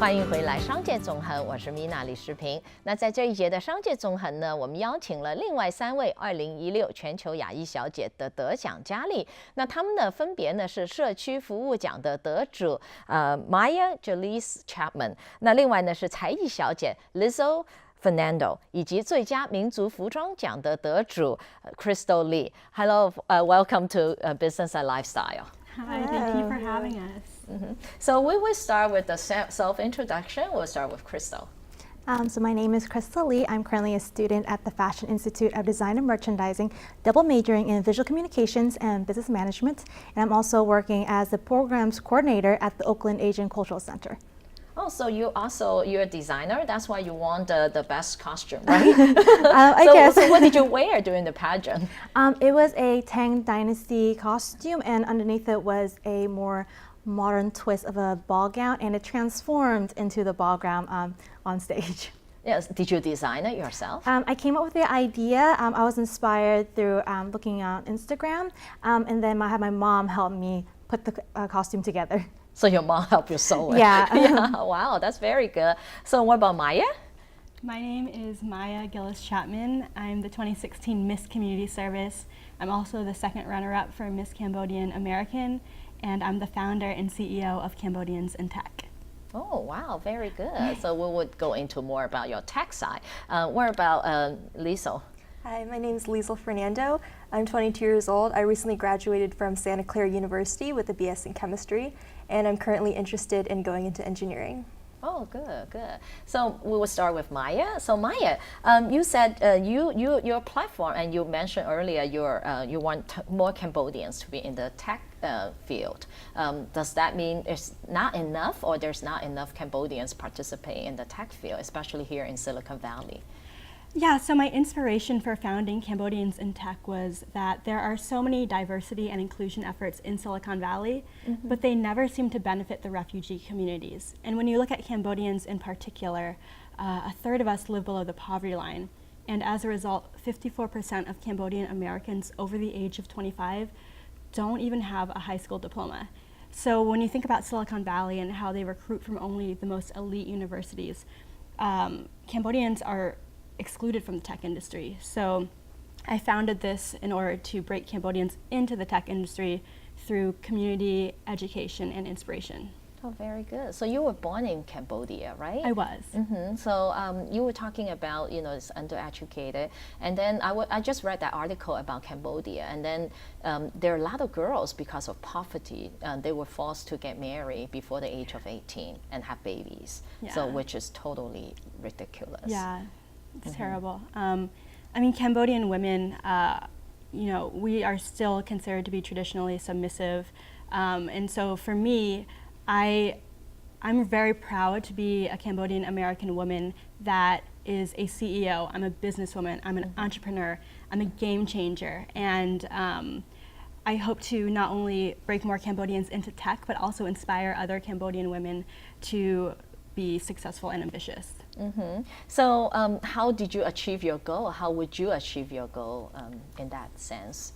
欢迎回来，商界纵横，我是米娜李世平。那在这一节的商界纵横呢，我们邀请了另外3位2016全球亚裔小姐的得奖佳丽。那他们呢，分别呢是社区服务奖的得主Maya Jalise Chapman， 那另外呢是才艺小姐 Lizo Fernando， 以及最佳民族服装奖的得主 Crystal Lee。Hello, welcome to Business and Lifestyle. Hi, thank you for having us. So we will start with the self-introduction. We'll start with Crystal. So my name is Crystal Lee. I'm currently a student at the Fashion Institute of Design and Merchandising, double majoring in visual communications and business management. And I'm also working as the programs coordinator at the Oakland Asian Cultural Center. Oh, so you're a designer. That's why you won the best costume, right? I guess. So what did you wear during the pageant? It was a Tang Dynasty costume, and underneath it was a more modern twist of a ball gown, and it transformed into the ball gown on stage. Yes. Did you design it yourself? I came up with the idea. I was inspired through looking on Instagram, and then I had my mom help me put the costume together. So your mom helped you sew it? Yeah. Yeah. Wow, that's very good. So what about Maya? My name is Maya Jalise Chapman. I'm the 2016 Miss Community Service. I'm also the second runner-up for Miss Cambodian American, and I'm the founder and CEO of Cambodians in Tech. Oh, wow, very good. So we would go into more about your tech side. What about Lizo? Hi, my name is Lizo Fernando. I'm 22 years old. I recently graduated from Santa Clara University with a BS in chemistry, and I'm currently interested in going into engineering. Oh, good, good. So we will start with Maya. So Maya, you said your platform, and you mentioned earlier you want more Cambodians to be in the tech field. Does that mean it's not enough, or there's not enough Cambodians participating in the tech field, especially here in Silicon Valley? Yeah, so my inspiration for founding Cambodians in Tech was that there are so many diversity and inclusion efforts in Silicon Valley, but they never seem to benefit the refugee communities. And when you look at Cambodians in particular, a third of us live below the poverty line. And as a result, 54% of Cambodian Americans over the age of 25 don't even have a high school diploma. So when you think about Silicon Valley and how they recruit from only the most elite universities, Cambodians are excluded from the tech industry. So I founded this in order to break Cambodians into the tech industry through community, education, and inspiration. Oh, very good. So you were born in Cambodia, right? I was. So you were talking about, it's undereducated, and then I just read that article about Cambodia, and then there are a lot of girls, because of poverty, they were forced to get married before the age of 18 and have babies. Yeah. So which is totally ridiculous. Yeah. It's terrible. I mean, Cambodian women, we are still considered to be traditionally submissive. And so for me, I'm very proud to be a Cambodian American woman that is a CEO. I'm a businesswoman. I'm an entrepreneur. I'm a game changer. And I hope to not only break more Cambodians into tech, but also inspire other Cambodian women to be successful and ambitious. So how did you achieve your goal? How would you achieve your goal in that sense?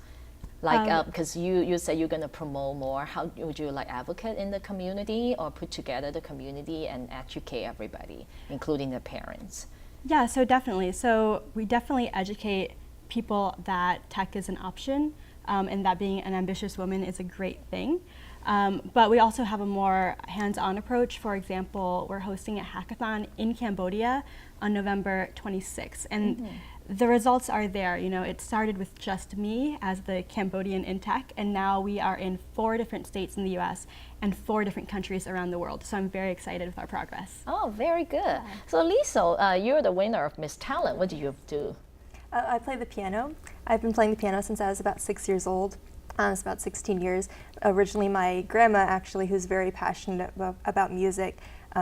Like, because you say you're going to promote more, how would you advocate in the community, or put together the community and educate everybody, including the parents? Yeah, so definitely. So we definitely educate people that tech is an option, and that being an ambitious woman is a great thing. But we also have a more hands-on approach. For example, we're hosting a hackathon in Cambodia on November 26th. And the results are there. It started with just me as the Cambodian in tech, and now we are in 4 different states in the US and 4 different countries around the world. So I'm very excited with our progress. Oh, very good. So Lizo, you're the winner of Miss Talent. What do you do? I play the piano. I've been playing the piano since I was about 6 years old. It's about 16 years. Originally, my grandma, actually, who's very passionate about music,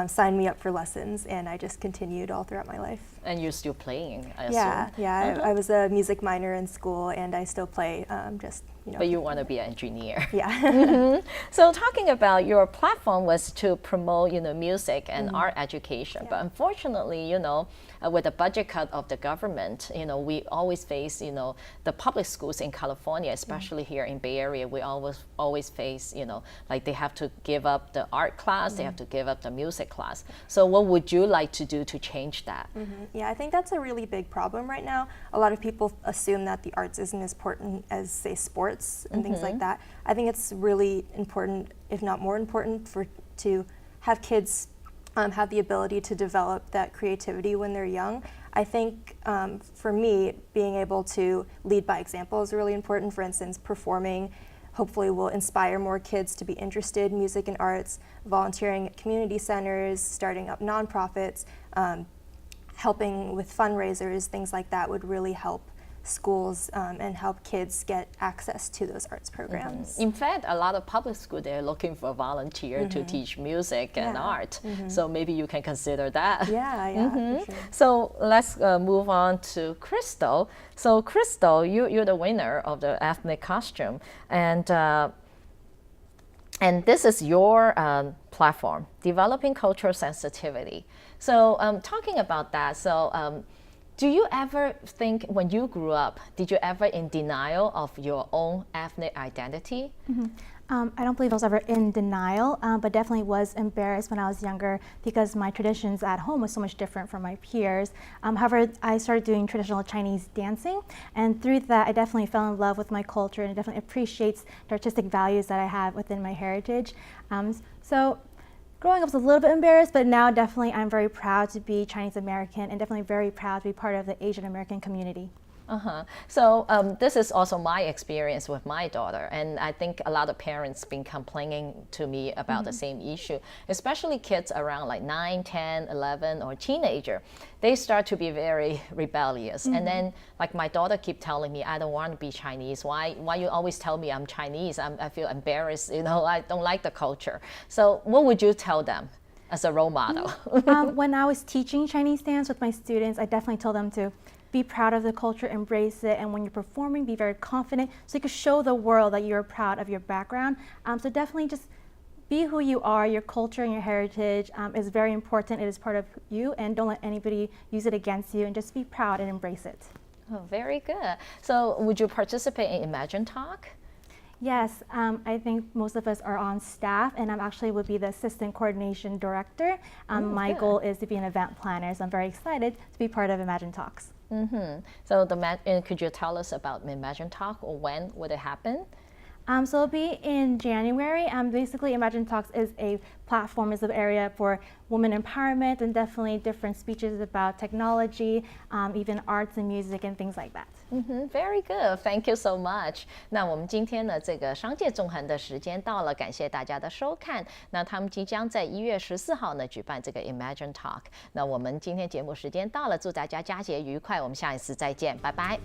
signed me up for lessons, and I just continued all throughout my life. And you're still playing, I Yeah, assume. yeah. I was a music minor in school, and I still play. Just But you want to be an engineer. Yeah. So talking about your platform was to promote, music and art education. But unfortunately, with the budget cut of the government, we always face, the public schools in California, especially here in Bay Area, we always face, like they have to give up the art class, they have to give up the music class. So what would you like to do to change that? Yeah, I think that's a really big problem right now. A lot of people assume that the arts isn't as important as, say, sports and things like that. I think it's really important, if not more important, to have kids have the ability to develop that creativity when they're young. I think for me, being able to lead by example is really important. For instance, performing hopefully will inspire more kids to be interested in music and arts, volunteering at community centers, starting up nonprofits, helping with fundraisers, things like that would really help schools and help kids get access to those arts programs. In fact, a lot of public schools, they're looking for volunteers to teach music and art. So maybe you can consider that. Yeah, for sure. So let's move on to Crystal. So Crystal, you're the winner of the ethnic costume. And this is your platform, Developing Cultural Sensitivity. So talking about that, do you ever think when you grew up, did you ever in denial of your own ethnic identity? I don't believe I was ever in denial, but definitely was embarrassed when I was younger because my traditions at home was so much different from my peers. However, I started doing traditional Chinese dancing, and through that I definitely fell in love with my culture and it definitely appreciates the artistic values that I have within my heritage. So growing up was a little bit embarrassed, but now definitely I'm very proud to be Chinese American and definitely very proud to be part of the Asian American community. So this is also my experience with my daughter, and I think a lot of parents been complaining to me about the same issue, especially kids around like 9, 10, 11 or teenager. They start to be very rebellious, and then like my daughter keep telling me, I don't want to be Chinese. Why you always tell me I'm Chinese? I feel embarrassed, I don't like the culture. So what would you tell them as a role model? When I was teaching Chinese dance with my students, I definitely told them to be proud of the culture, embrace it, and when you're performing, be very confident so you can show the world that you're proud of your background. So definitely just be who you are. Your culture and your heritage is very important. It is part of you, and don't let anybody use it against you, and just be proud and embrace it. Oh, very good. So would you participate in Imagine Talk? Yes, I think most of us are on staff, and I actually would be the assistant coordination director. My goal is to be an event planner, so I'm very excited to be part of Imagine Talks. So could you tell us about Imagine Talk, or when would it happen? So it'll be in January. Basically, Imagine Talks is a platform, is an area for women empowerment, and definitely different speeches about technology, even arts and music and things like that. Very good, thank you so much. 那我们今天呢，这个商界纵横的时间到了，感谢大家的收看。那他们即将在1月14号呢举办这个 Imagine Talk。那我们今天节目时间到了，祝大家佳节愉快，我们下一次再见，拜拜。